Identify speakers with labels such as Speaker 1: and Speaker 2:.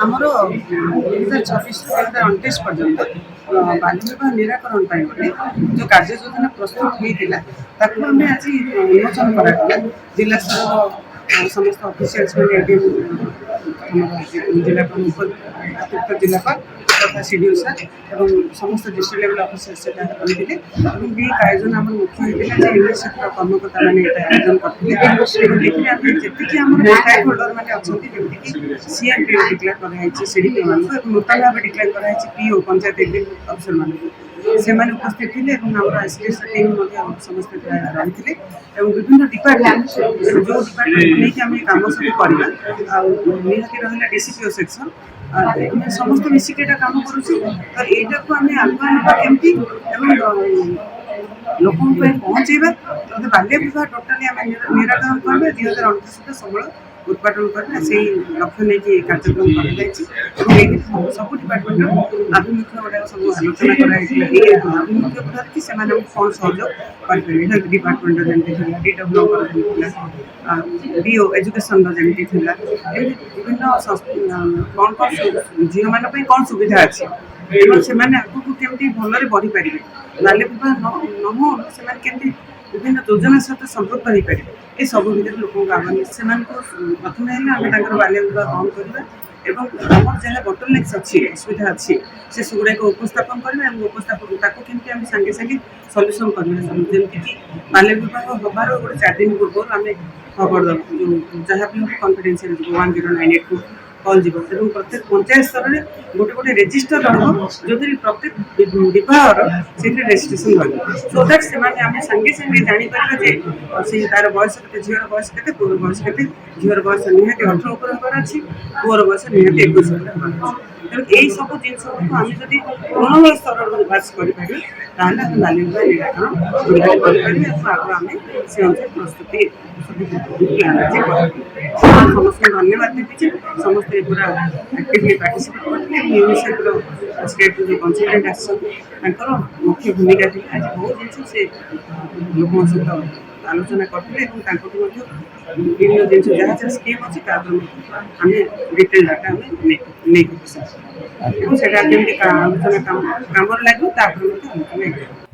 Speaker 1: ଆମର 2026-2029 पर्यंत बाल्य विवाह निराकरण गोटे जो कार्य योजना प्रस्तुत होता ताकू आम आज उन्मोचन करा जिला स्तर समस्त ऑफिशियल्स जिलापाल अतिरिक्त जिलापाल तथा सीडीओ सर और समस्त डिस्ट्रिक्ट लेवल ऑफिसर्स रही आयोजन आम मुख्य होता यूनिसेफ कर्मकर्ता मैंने आयोजन करते जी आम स्टेक होल्डर मैंने अच्छा जमीक सीएमपीओ डिक्लेयर कराई सीडीपी मान नूतन भाव डिक्लेयर कराई पीओ पंचायत एग्जीक्यूटिव अफिसर मान से उपस्थित थे एसडीएस टीम समस्त रही विभिन्न डिपार्टमेंट जो डिपार्टमेंट नहीं आम कम सब करवा निहती रहा डीसीपीओ सेक्शन समस्त मिसिक कम कर यहाँ को आम आगे ना केमती लोक पहुँचेगा बाल्य विवाह टोटाली आम निराकरण करवा 2029 सबल उद्घाटन करना से लक्ष्य नहीं कार्यक्रम कर सब डिपार्टमेंट आभिमुख्य गुड़ा सब आलोचना करामुख्य को धरिकी से कौन सहयोग करेंगे हेल्थ डिपार्टमेंट जमी डीडब्ल्यू बीओ एजुकेशन जमी विभिन्न कौन कौन झील मान कौन सुविधा अच्छी से आगे केमती भल बढ़ी पारे बाल्य विवाह नहो से विभिन्न योजना सहित संपृक्त हो पारे ये सब भितर लोक अवेयरनेस से प्रथम आम बाल्य विवाह बंद करवा एवं आम जहाँ बोटलनेक्स अच्छी असुविधा अच्छी से सबुड़ा उपस्थापन करवा उपस्थापन केमती आम सागे सागे सल्यूसन करवा जमीक बाल्य विवाह हबार गोटे 4 दिन पूर्व आम खबर दू जहाँ भी कन्फिडेंशियल 1098 को कल जीव प्रत्येक पंचायत स्तर में गोटे गोटे रेजिस्टर रहा जो प्रत्येक विवाहर से रेजिस्ट्रेशन रहा सो दैट से आम सागे सागे जापर से तार बयस के झीर बयस के पुअर बयस के झीर बयस निहती 18 ऊपर हबार अच्छी पुअर बयस निहती 21 तेणु यही सब जिन आम जब तृणमूल स्तर रिवाज करें बाल्य विवाह निराकरण आगे आम से अनुसार प्रस्तुति समस्त धन्यवाद देती समस्ते पूरा एक्टिवली पार्टिसिपेट करते यूनिसेफ स्टेट जो कंसलटेंट आसर मुख्य भूमिका थी आज बहुत जिन से लोक सहित आलोचना करते विभिन्न जिन जहाँ जहाँ स्कीम अच्छी आम डिटेल डाटा नहीं से आलोचना कम लगे आलोचना